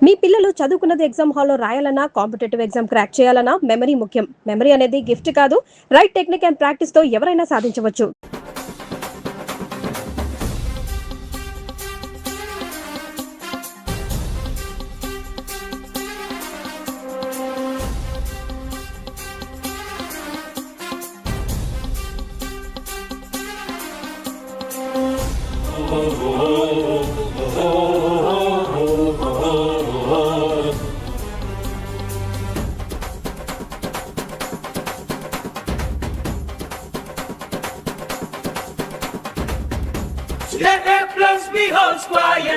మీ పిల్లలు చదువుకున్నది ఎగ్జామ్ హాల్లో రాయాలన్నా కాంపిటేటివ్ ఎగ్జామ్ క్రాక్ చేయాలన్నా మెమరీ ముఖ్యం. మెమరీ అనేది గిఫ్ట్ కాదు, రైట్ టెక్నిక్ అండ్ ప్రాక్టీస్ తో ఎవరైనా సాధించవచ్చు.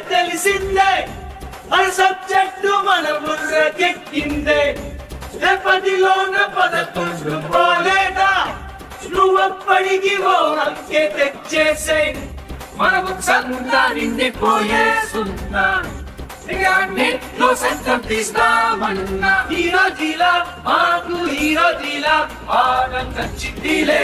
తెలిసిందే మన సబ్జెక్టు మన బుర్రకెక్కిందే రేపటిలోన పదకొండు పోలేదా నువ్వప్పటికి ఓ అంకె తెచ్చేసే మనకు సంతా నిండిపోయేస్తున్నా లో సంతం తీస్తామన్నా హీరోజీలా మాకు హీరోజీలా ఆనంద చిట్టిలే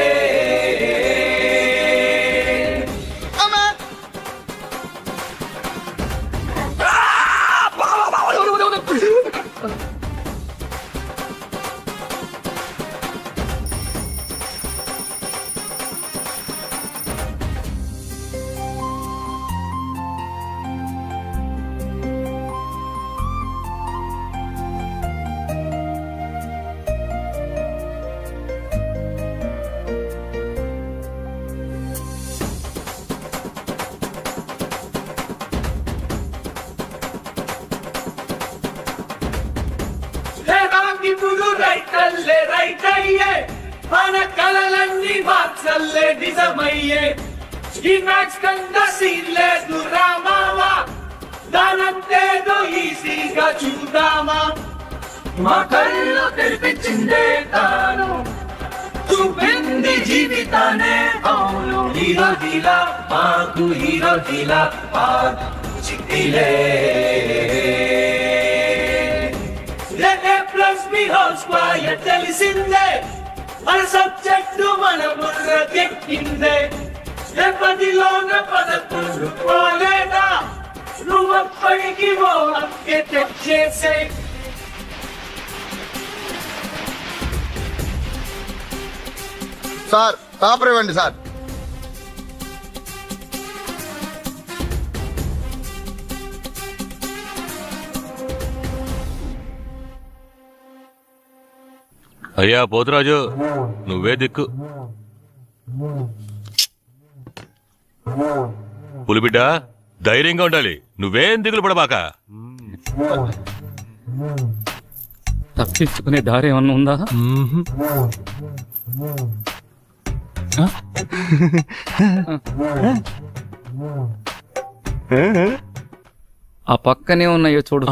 ఇప్పుడు రైతల్లే రైతయ్యే మన కలలన్నీ మార్చల్లే నిజమయ్యే ఈ మ్యాక్స్ కంద సీన్ లేదు రామావా దానంతేదో ఈజీగా చూద్దామా మా కళ్ళు తెరిపించిందే తాను చూపింది జీవితానే అవును హీరో దిలా మాకు హీరో దిలా చిట్టిలే తెలిసిందే మన సబ్జెక్టు మన బుర్రకెక్కిందే రేపటిలోన పదకొండు పోలేదా నువ్వప్పటికి ఓ అంకె తెచ్చేసే సార్ పేపర్ ఇవ్వండి సార్. అయ్యా పోతురాజు, నువ్వే దిక్కు. పులిబిడ్డ ధైర్యంగా ఉండాలి, నువ్వేం దిగులు పడబాక. తప్పించుకునే దారి ఏమన్నా ఉందా? ఆ పక్కనే ఉన్నాయో చూడు.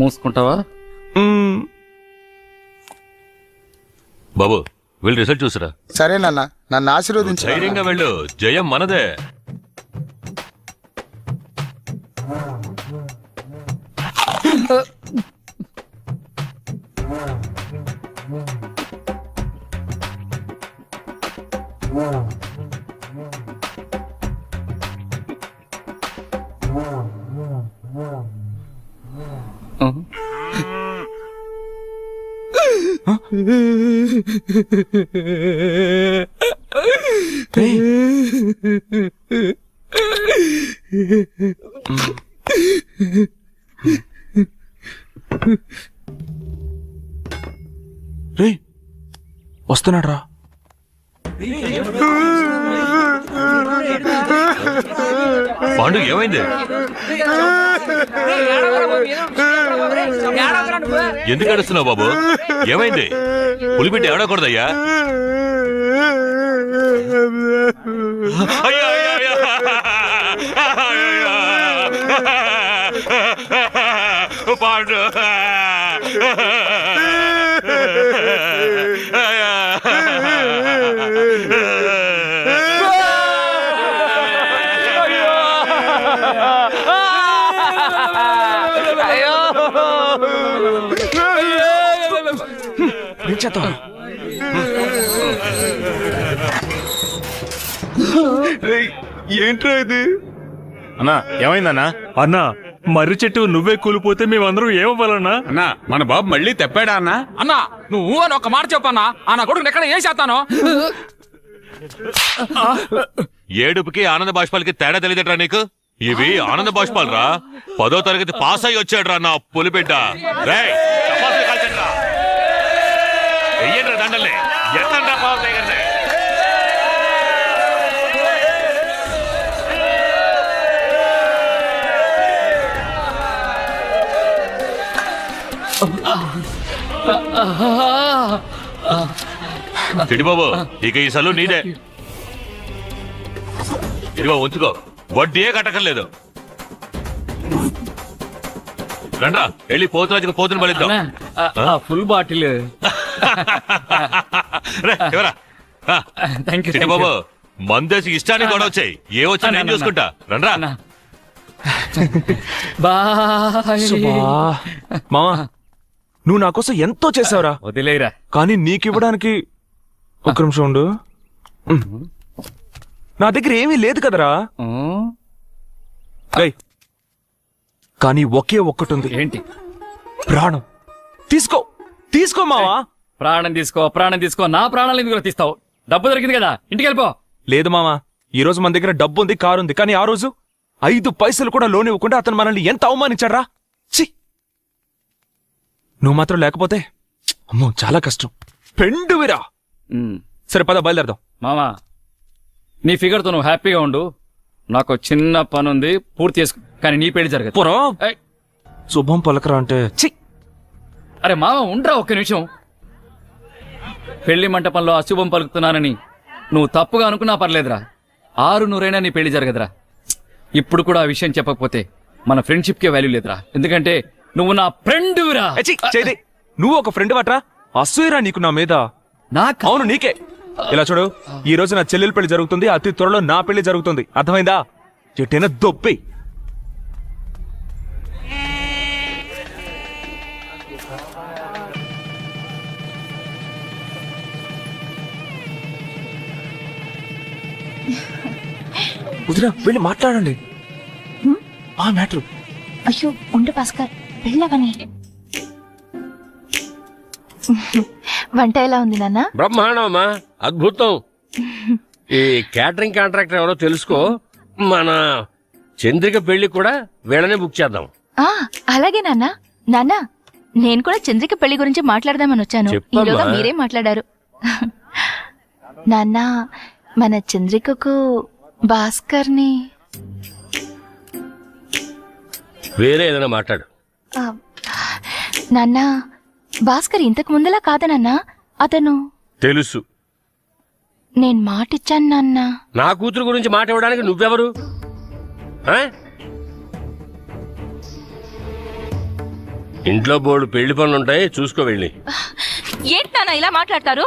మూసుకుంటావా? బాబు వెళ్ళి రిజల్ట్ చూసిరా. సరేనన్నా, నన్ను ఆశీర్వదించు. ధైర్యంగా వెళ్ళు, జయం మనదే. రే వస్తున్నాడు రా. పాండు ఏమైంది? ఎందుకు అడుస్తున్నావు బాబు? ఏమైంది? పులిబిడ్డ ఏడకూడదయ్యా. పాండు ఏంట్రా ఇది? అన్నా ఏమైందన్నా? అన్నా మర్రి చెట్టు నువ్వే కూలిపోతే మేమందరం ఏమవ్వాలన్నా? అన్నా మన బాబు మళ్ళీ తెప్పాడా అన్నా? అన్నా నువ్వు అని ఒక మాట చెప్పన్నా ఆ నా కొడుకు ఎక్కడ ఏం చేస్తాను. ఏడుపుకి ఆనంద బాష్పాలకి తేడా తెలియదట్రా నీకు? ఇవి ఆనంద బాష్పాలు రా. 10వ తరగతి పాస్ అయ్యి వచ్చాడు రా నా పులిబిడ్డ. రేయ్, చపాతీలు కాల్చండ్రా. వెయ్యండ్రా దండల్ని. ఎత్తండ్రా పవన్ టైగర్ని. చిడిబాబు ఇక ఈ సలు నీదే. ఇదిగో ఉంచుకో, వడ్డీయే కట్టకలేదు. రండ్రా వెళ్ళి పోతురాజుకు పోతుని బలిద్దాం. Full bottle. Thank you Chidibabu మందేసి ఇష్టానికి కూడా వచ్చాయి. ఏ వచ్చా నేను చూసుకుంటా. రండ్రా. బాయ్. మామా నువ్వు నా కోసం ఎంతో చేసావురా. వదిలేరా. కానీ నీకివ్వడానికి ఒక నిమిషం ఉండు. నా దగ్గర ఏమీ లేదు కదరా. ఏయ్, కానీ ఒకే ఒక్కటి ఉంది. ఏంటి? ప్రాణం. తీసుకో తీసుకో మావా. ప్రాణం తీసుకో, ప్రాణం తీసుకో. నా ప్రాణాలు ఎందుకు తీస్తావు? డబ్బు దొరికింది కదా, ఇంటికి వెళ్ళిపో. లేదు మామా, ఈ రోజు మన దగ్గర డబ్బు ఉంది, కారు ఉంది. కానీ ఆ రోజు 5 పైసలు కూడా లోన్ ఇవ్వకుండా అతను మనల్ని ఎంత అవమానించాడ్రా. ఛీ, నువ్వు మాత్రం లేకపోతే అమ్మో చాలా కష్టం. పెండువిరా. సరే పద బయలుదేరదాం. మామా నీ ఫిగర్ తో నువ్వు హ్యాపీగా ఉండు. నాకు చిన్న పని ఉంది, పూర్తి చేసుకో. కానీ నీ పెళ్లి జరగదు. పోరా. ఏయ్, శుభం పలకరా అంటే ఛీ. అరే మామ ఉండరా ఒక్క నిమిషం. పెళ్లి మంటపంలో అశుభం పలుకుతున్నానని నువ్వు తప్పుగా అనుకున్నా పర్లేదురా. 600 నీ పెళ్లి జరగదురా. ఇప్పుడు కూడా ఆ విషయం చెప్పకపోతే మన ఫ్రెండ్షిప్ కే వాల్యూ లేదురా. ఎందుకంటే నువ్వు నా ఫ్రెండ్రా. చేది నువ్వు ఒక ఫ్రెండ్ వాట్రా. అసూయరా నీకు నా మీద. నాకు అవును నీకే. ఇలా చూడు, ఈ రోజు నా చెల్లెల పెళ్లి జరుగుతుంది, అతి త్వరలో నా పెళ్లి జరుగుతుంది. అర్థమైందా? చెట్టైనా దొప్పి. వదినా వెళ్ళి మాట్లాడండి. ఆ మ్యాటర్. అయ్యో ఉండు భాస్కర్, వెళ్ళవని. వంట ఎలా ఉంది నాన్న? బ్రహ్మాండమా, అద్భుతం. ఈ క్యాటరింగ్ కాంట్రాక్టర్ ఎవరో తెలుసుకో. మన చంద్రిక పెళ్లి కూడా వీళ్ళనే బుక్ చేద్దాం. అలాగే నాన్న. నాన్న నేను కూడా చంద్రిక పెళ్లి గురించి మాట్లాడదామని వచ్చాను. చెప్పమ్మా. ఈలోగా మీరే మాట్లాడారు. నాన్న మన చంద్రికకు భాస్కర్ని వేరే ఏదైనా మాట్లాడు. నాన్న భాస్కర్ ఇంతకు ముందులా కాదా నాన్న? అతను తెలుసు. నేను మాటిచ్చాను నాన్న. నా కూతురు గురించి మాట ఇవ్వడానికి నువ్వెవరు? ఆ? ఇంట్లో బోర్డు పెళ్లి పనులుంటాయి, చూసుకో వెళ్ళి. ఏంటి నాన్న ఇలా మాట్లాడతారు?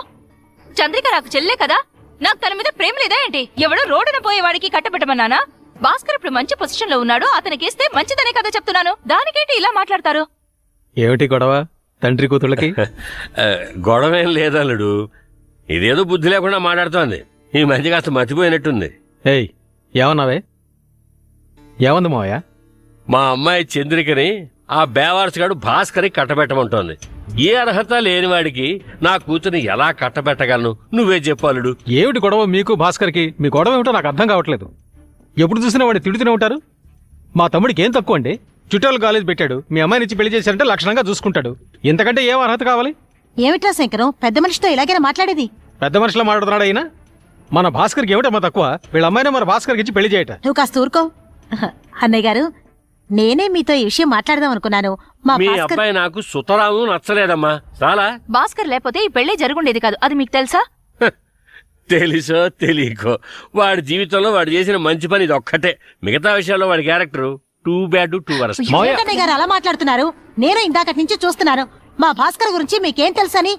చంద్రిక నాకు చెల్లే కదా. నాకు తన మీద ప్రేమ లేదా ఏంటి? ఎవడో రోడ్డున పోయేవాడికి కట్టబెట్టమన్నానా? భాస్కర్ ఇప్పుడు మంచి పొజిషన్ లో ఉన్నాడు, అతనికిస్తే మంచిదనే కదా చెప్తున్నాను. దానికేంటి ఇలా మాట్లాడతారు? ఏమిటి గొడవ తండ్రి కూతుళ్ళకి? గొడవేం లేదల్లుడు, ఇదేదో బుద్ధి లేకుండా మాట్లాడుతోంది. ఈ మధ్య కాస్త మర్చిపోయినట్టుంది. ఏయ్ ఏమన్నావే? ఏమంది మావయ్య? మా అమ్మాయి చంద్రికని ఆ బేవారసుగాడు భాస్కర్ని కట్టబెట్టమంటోంది. ఏ అర్హత లేనివాడికి నా కూతుర్ని ఎలా కట్టబెట్టగలను? నువ్వే చెప్పాలుడు. ఏమిటి గొడవ మీకు భాస్కర్కి? మీ గొడవ ఏమిటో నాకు అర్థం కావట్లేదు. ఎప్పుడు చూసినా వాడిని తిడుతూనే ఉంటారు. మా తమ్ముడికి ఏం తక్కువ అండి? చుట్టాలు కాలేజ్ పెట్టాడు, మీ అమ్మాయిని ఇచ్చి పెళ్లి చేశారంటే లక్షణంగా చూసుకుంటాడు. ఇంతకంటే ఏం అర్హత కావాలి? ఏమిట్రా శంకరం, పెద్ద మనిషితో ఇలాగైనా మాట్లాడేది? పెద్ద మనుషులా మాట్లాడుతున్నాడు అయినా. మన భాస్కర్కి ఏమిటమ్మా తక్కువ? వీళ్ళ అమ్మాయినే మన భాస్కర్కి ఇచ్చి పెళ్లి చేయట. నువ్వు కాస్త ఊరుకో. అన్నయ్య గారు, నేనే మీతో ఈ విషయం మాట్లాడదాం అనుకున్నాను. మీ అబ్బాయి నాకు సుతరాము నచ్చలేదమ్మా. చాలా భాస్కర్ లేకపోతే ఈ పెళ్లి జరుగుండేది కాదు, అది మీకు తెలుసా? తెలుసో తెలియకో వాడి జీవితంలో వాడు చేసిన మంచి పని ఇది ఒక్కటే. మిగతా విషయాల్లో వాడి character too bad too worst. ఏంటన్నయ్య గారు అలా మాట్లాడుతున్నారు? నేను ఇందాకటి నుంచి చూస్తున్నాను. మా భాస్కర్ గురించి మీకేం తెలుసని?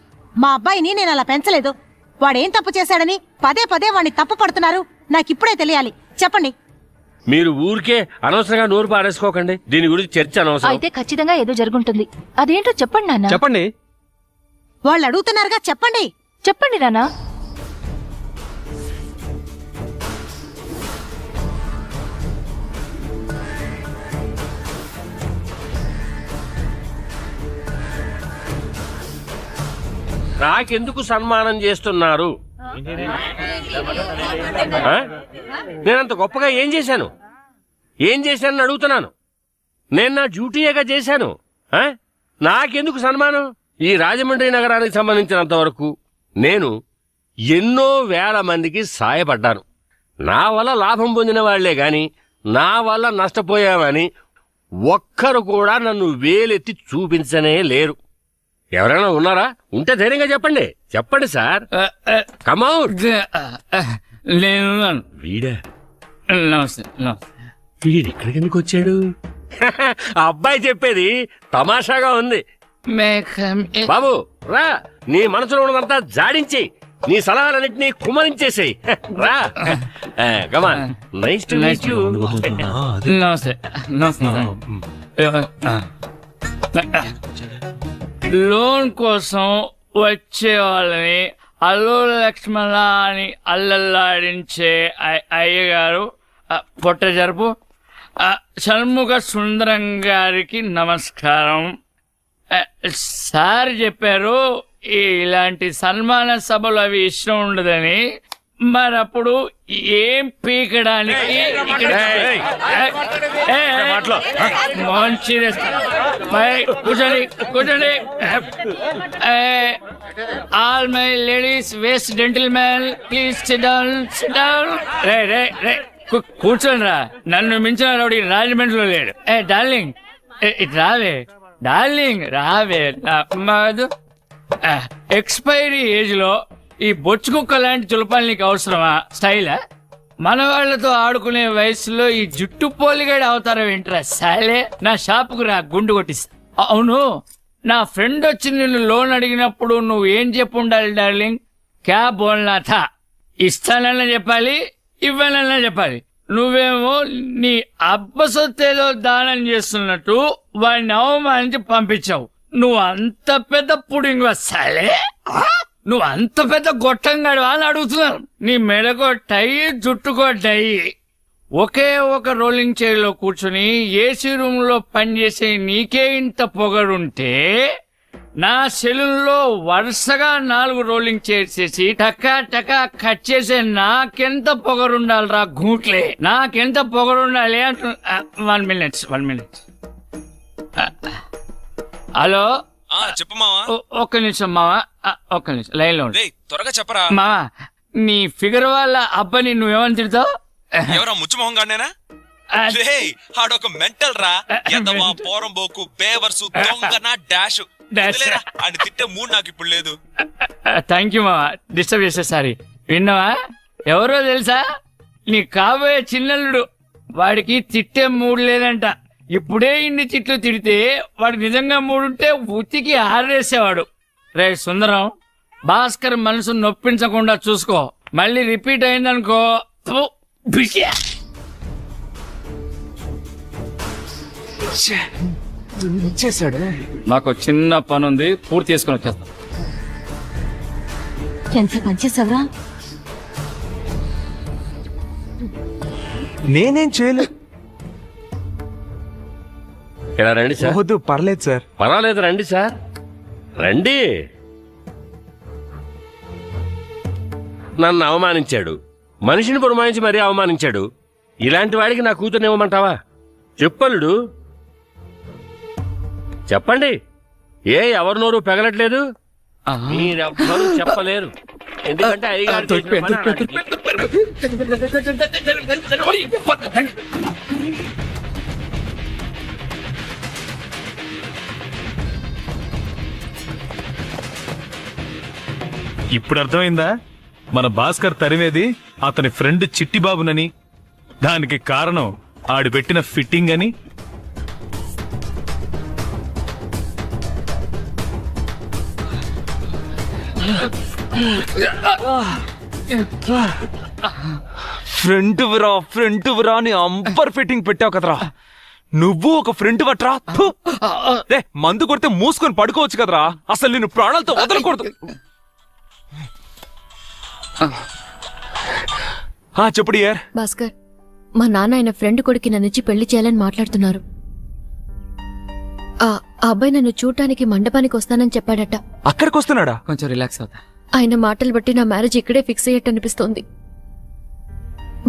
మా అబ్బాయిని నేను అలా పెంచలేదు. వాడేం తప్పు చేశాడని పదే పదే వాడిని తప్పు పడుతున్నారు. నాకిప్పుడే తెలియాలి, చెప్పండి. మీరు ఊరికే అనవసరంగా నోరు పారేసుకోకండి. దీని గురించి చర్చ అనవసరం. అయితే ఖచ్చితంగా ఏదో జరుగుంటుంది. అదేంటో చెప్పండి నాన్న. చెప్పండి. వాళ్ళు అడుగుతున్నారుగా, చెప్పండి. చెప్పండి నాన్న. నాకెందుకు సన్మానం చేస్తున్నారు? ఆ? నేనంత గొప్పగా ఏం చేశాను అడుగుతున్నాను. నేను నా డ్యూటీయేగా చేశాను. ఆ? నాకెందుకు సన్మానం? ఈ రాజమండ్రి నగరానికి సంబంధించినంత వరకు నేను ఎన్నో వేల మందికి సాయపడ్డాను. నా వల్ల లాభం పొందిన వాళ్లే గాని నా వల్ల నష్టపోయామని ఒక్కరు కూడా నన్ను వేలెత్తి చూపించనే లేరు. ఎవరైనా ఉన్నారా? ఉంటే ధైర్యంగా చెప్పండి సార్. కమౌట్. నేను వీడా? నమస్తే. వీడెక్కడికి ఎందుకు వచ్చాడు? అబ్బాయి చెప్పేది తమాషాగా ఉంది. బాబు రా, నీ మనసులో ఉన్నదంతా జాడించి నీ సలహాలన్నింటినీ కుమరించేసేయి. రా, come on. Nice to meet you. నమస్తే. లోన్ కోసం వచ్చే వాళ్ళని అల్లు లక్ష్మణ అని అల్లల్లాడించే అయ్యగారు పొట్ట జరుపు షణ్ముఖ సుందరం గారికి నమస్కారం. సార్ చెప్పారు ఇలాంటి సన్మాన సభలు అవి ఇష్టం ఉండదని. మరప్పుడు ఏం పీకడానికి కూర్చోండి. All my ladies waste gentlemen please sit down. రే కూర్చోండి రా. నన్ను మించిన రౌడీ రాజమండ్రిలో లేడు. డార్లింగ్ రావే మధు. ఎక్స్పైరీ ఏజ్ లో ఈ బొచ్చు కుక్క లాంటి చులపాలు నీకు అవసరమా? స్టైలా? మన వాళ్లతో ఆడుకునే వయసులో ఈ జుట్టు పోలిగాడు అవతారం ఏంట్రా సాలే? నా షాపుకు రా, గుండు కొట్టిస్తా. అవును, నా ఫ్రెండ్ వచ్చి నిన్ను లోన్ అడిగినప్పుడు నువ్వు ఏం చెప్పు ఉండాలి డార్లింగ్? క్యా బోల్నా థా? ఇస్తానన్నా చెప్పాలి, ఇవ్వనన్నా చెప్పాలి. నువ్వేమో నీ అబ్బ సొత్తేదో దానం చేస్తున్నట్టు వాడిని అవమానించి పంపించావు. నువ్వు అంత పెద్ద పుడింగ్ వస్తాలే? నువ్వు అంత పెద్ద గొట్టంగాడు అని అడుగుతున్నాను. నీ మెడకో టై, జుట్టుకో డై. ఒకే ఒక రోలింగ్ చైర్ లో కూర్చుని ఏసీ రూమ్ లో పనిచేసే నీకే ఇంత పొగరుంటే నా సెలూన్లో వరుసగా 4 రోలింగ్ చైర్స్ చేసి టకా కట్ చేసే నాకెంత పొగరుండాలిరా గూట్లే? నాకెంత పొగరుండాలి అంటు. 1 minute. హలో, చెప్పు మావా. ఒక్క నిమిషం మావా, ఒక్క నిమిషం లైన్ లో త్వరగా చెప్పరా. మావా, నీ ఫిగర్ వాళ్ళ అబ్బాని నువ్వేమని తిడతావు? ఎవరా ముచ్చుమొహం గానేనా? ఆడొక మెంటల్ రా. ఎదవా, పోరంబోకు, బేవర్సు, దొంగన, డాష్. అని తిట్టే మూడు నాకు ఇప్పుడు లేదు. థ్యాంక్ యూ మావా, డిస్టర్బ్ చేసే సారీ. విన్నావా? ఎవరో తెలుసా? నీ కాబోయే చిన్నల్లుడు. వాడికి తిట్టే మూడు లేదంట. ఇప్పుడే ఇన్ని తిట్లు తిడితే వాడు నిజంగా మూడుంటే ఉతికి ఆరేసేవాడు. రే సుందరం, భాస్కర్ మనసు నొప్పించకుండా చూసుకో. మళ్ళీ రిపీట్ అయిందనుకో నాకు చిన్న పని ఉంది, పూర్తి చేసుకుని వచ్చేస్తా. ఎంత పనిచేసావరా? నేనేం చేయలేదు. ఇలా రండి సార్. వద్దు, పర్లేదు సార్. పర్వాలేదు, రండి సార్, రండి. నన్ను అవమానించాడు, మనిషిని పురమాయించి మరీ అవమానించాడు. ఇలాంటి వాడికి నా కూతుర్ని ఇవ్వమంటావా? చెప్పలుడు, చెప్పండి. ఎవరి నోరు పెగలట్లేదు? మీరెవ్వరూ చెప్పలేరు. ఎందుకంటే ఇప్పుడు అర్థమైందా? మన భాస్కర్ తరిమేది అతని ఫ్రెండ్ చిట్టిబాబునని, దానికి కారణం ఆడు పెట్టిన ఫిట్టింగ్ అని. ఫ్రంట్ విరా అని అంబర్ ఫిట్టింగ్ పెట్టావు కదరా. నువ్వు ఒక ఫ్రెండ్ వట్రా. మందు కొడితే మూసుకొని పడుకోవచ్చు కదరా. అసలు నేను ప్రాణాలతో వదలకూడదు. చెప్పుడు యార్. భాస్కర్, మా నాన్న ఆయన ఫ్రెండ్ కొడుకి నన్నిచ్చి పెళ్లి చేయాలని మాట్లాడుతున్నారు. ఆ అబ్బాయి నన్ను చూడటానికి మండపానికి వస్తానని చెప్పాడట. అక్కడికి వస్తున్నాడా? కొంచెం రిలాక్స్ అవుతా. ఆయన మాటలు బట్టి నా మ్యారేజ్ ఇక్కడే ఫిక్స్ అయ్యట్టు అనిపిస్తోంది.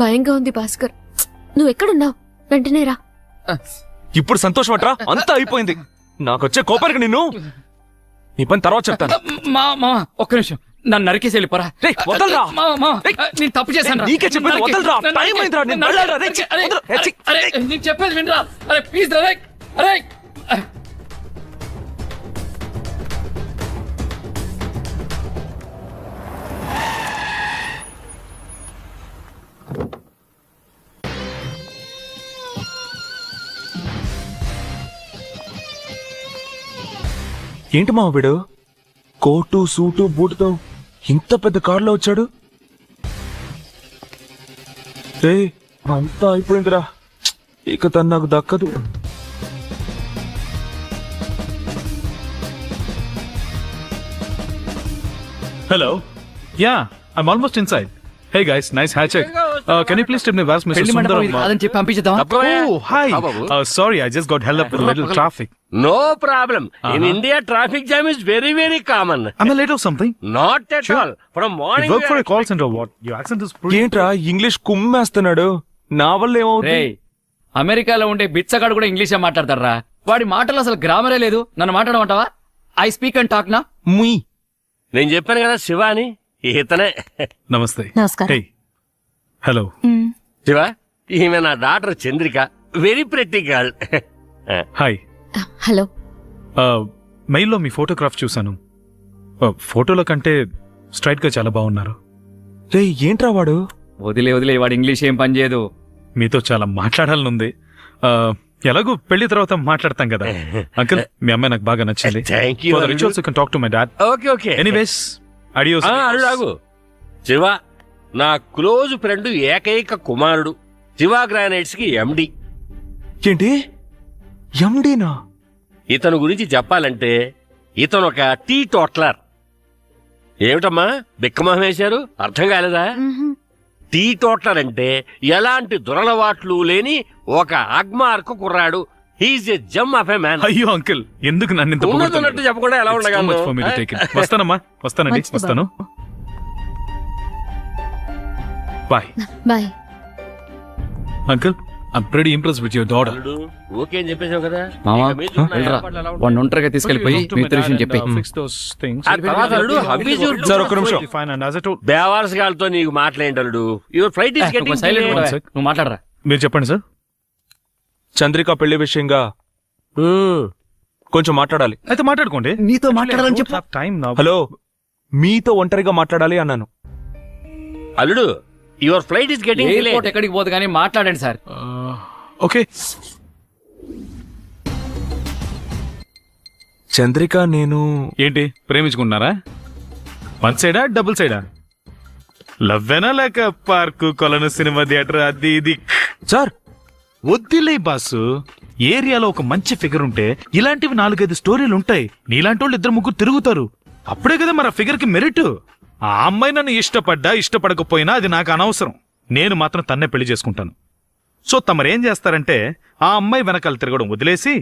భయంగా ఉంది భాస్కర్. నువ్వు ఎక్కడున్నావు? వెంటనే రా. ఇప్పుడు సంతోషం అట్రా, అంతా అయిపోయింది. నాకొచ్చే కోపానికి నిన్ను నీ పని తర్వాత చెప్తాను. మా ఒక్క నిమిషం, నన్ను నరికేసి వెళ్ళిపోరా. రేయ్, వదలరా. నేను తప్పు చేశాను. నీకే చెప్పేది, వదలరా. టైం అయిందిరా, నేను వెళ్ళాలిరా. రేయ్, వదలు. అరే నీకు చెప్పేది వినరా. అరే ప్లీజ్ రా. అరే ఏంటి మావ వీడు కోటు సూటు బూటుతో ఇంత పెద్ద కారులో వచ్చాడు? రేయ్, అంతా అయిపోయిందిరా, ఇక తను నాకు దక్కదు. Hello. Yeah, I'm almost inside. Hey guys, nice hat check. Can you please tell me where's Mr. పెళ్లి మండపం Sundaram? ఇది కాదని చెప్పి పంపించేద్దాం. Oh, hi. Sorry, I just got held up with a little traffic. No problem. In India traffic jam is very very common. Am I late or something? Not at all. From You morning work for a call center or what? Your accent is pretty... ఏంట్రా English కుమ్మేస్తున్నాడు? నా వల్ల ఏమవుతుంది? రేయ్, అమెరికాలో ఉండే బిచ్చగాడు కూడా ఇంగ్లీషే మాట్లాడతారా? వాడి మాటలు అసలు గ్రామరే లేదు. నన్ను మాట్లాడమంటావా? ఐ స్పీక్ అండ్ టాక్ నా. ముయ్. నేను చెప్పాను కదా శివ అని, ఇతనే. Namaste. నమస్కారం. Hey. Hello. శివ, ఈమె నా daughter Chandrika, very pretty girl. Hi. Hello. మెయిల్లో మీ ఫోటోగ్రాఫ్ చూశాను. ఫోటోల కంటే స్ట్రైట్ గా చాలా బాగున్నారు. రే, ఏంట్రా వాడు? వదిలే వాడు ఇంగ్లీష్ ఏం పని చేయదు. మీతో చాలా మాట్లాడాలనుంది. ఎలాగో పెళ్లి తర్వాత మాట్లాడతాం కదా. అంకుల్, మీ అమ్మాయి నాకు బాగా నచ్చింది. Thank you, Arudu. Rituals you can talk to my dad. Okay okay. Anyways, adios. అరుడాగు. శివ నా క్లోజ్ ఫ్రెండ్, ఏకైక కుమారుడు, శివ గ్రానైట్స్ కి ఎండి. ఏంటి ఎండీనా? ఇతను గురించి చెప్పాలంటే ఇతను ఒక టీ టోట్లర్. ఏమిటమ్మా బిక్కమొహం వేశారు? అర్థం కాలేదా? టీ టోట్లర్ అంటే ఎలాంటి దురలవాట్లు లేని ఒక అగ్మార్క్ కుర్రాడు. He's a gem of a man. అయ్యో అంకుల్, ఎందుకు నన్ను ఇంత ఉన్నట్టు చెప్పకుండా ఎలా ఉండగలను? వస్తానమ్మా, వస్తానండి, మంచిది వస్తాను. Bye. Bye. Uncle, I'm pretty impressed with your daughter. Okay అని చెప్పేసావు కదా. మామా ఇక మీతో నా వెళ్ళరా. ఏర్పాట్లు ఎలా ఉంటాయి? వాడిని ఒంటరిగా తీసుకెళ్లిపోయి Talk to my మిగతా విషయం dad చెప్పి. and, fix those things. ఆ తర్వాత అల్లుడు, how is your- సార్, ఒక్క నిమిషం. Fine, and as I told... బేవార్స్ గాలతో నీకు మాట్లాడేటల్లుడు. Your flight is getting silent One sec. నువ్వు మాట్లాడరా. మీరు చెప్పండి సార్. చంద్రిక పెళ్లి విషయంగా కొంచెం మాట్లాడాలి. అయితే మాట్లాడుకోండి. నీతో మాట్లాడాలని చెప్పు. టైం నా... హలో, మీతో ఒంటరిగా మాట్లాడాలి అన్నాను. అల్లుడు, your flight is getting airport ఎక్కడికి పోదు కానీ మాట్లాడండి సార్. ఓకే. చంద్రిక, నేను ఏంటి ప్రేమించుకున్నారా? వన్ సైడా డబుల్ సైడా? లవ్వేనా లేక పార్కు కొలను సినిమా థియేటర్ అది ఇది? సార్ వద్దులే బాసు. ఏరియాలో ఒక మంచి ఫిగర్ ఉంటే ఇలాంటివి 4-5 స్టోరీలు ఉంటాయి. నీలాంటి వాళ్ళు 2-3 తిరుగుతారు. అప్పుడే కదా మరి ఆ ఫిగర్ కి మెరిట్. ఆ అమ్మాయి నన్ను ఇష్టపడకపోయినా అది నాకు అనవసరం. నేను మాత్రం తన్నే పెళ్లి చేసుకుంటాను. సో తమరేం చేస్తారంటే ఆ అమ్మాయి వెనకాల తిరగడం వదిలేసి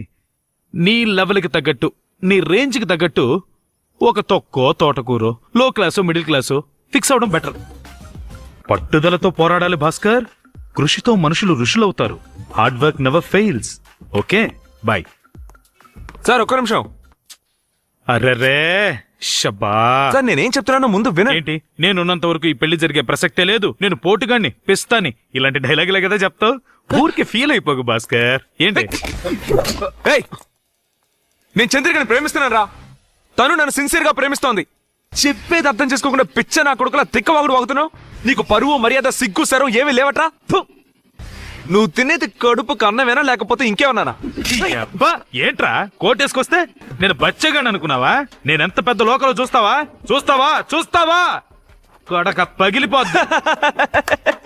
నీ లెవెల్కి తగ్గట్టు, నీ రేంజ్కి తగ్గట్టు ఒక తొక్కో తోటకూరో, లో క్లాసో మిడిల్ క్లాసో ఫిక్స్ అవడం బెటర్. పట్టుదలతో పోరాడాలి భాస్కర్. కృషితో మనుషులు ఋషులవుతారు. Hard work never fails. Okay, bye. Sir, ఒక్క నిమిషం. అర్రరే షబ్బా. సార్, నేనేం చెప్తున్నానో ముందు వినండి. ఏంటి, నేనున్నంత వరకు ఈ పెళ్లి జరిగే ప్రసక్తే లేదు. నేను పోటుగాన్ని, పిస్తాని, ఇలాంటి డైలాగులే కదా చెప్తావు. ఊరికి ఫీల్ అయిపోకు భాస్కర్. ఏంటి? ఏయ్, నేను చంద్రికని ప్రేమిస్తున్నాను రా. తను నన్ను సిన్సియర్ గా ప్రేమిస్తోంది. చెప్పేది అర్థం చేసుకోకుండా పిచ్చ నా కొడుకులా తిక్కవాగుడు వాగుతున్నావు. నీకు పరువు మర్యాద సిగ్గు సరం ఏమీ లేవట్రా? ఫు! నువ్వు తినేది కడుపు కన్నమేనా లేకపోతే ఇంకేమన్నానా? అబ్బా, ఏంట్రా కోటేసుకొస్తే నేను బచ్చగాని అనుకున్నావా? నేనెంత పెద్ద లోకలో చూస్తావా? కొడక పగిలిపోద్ది.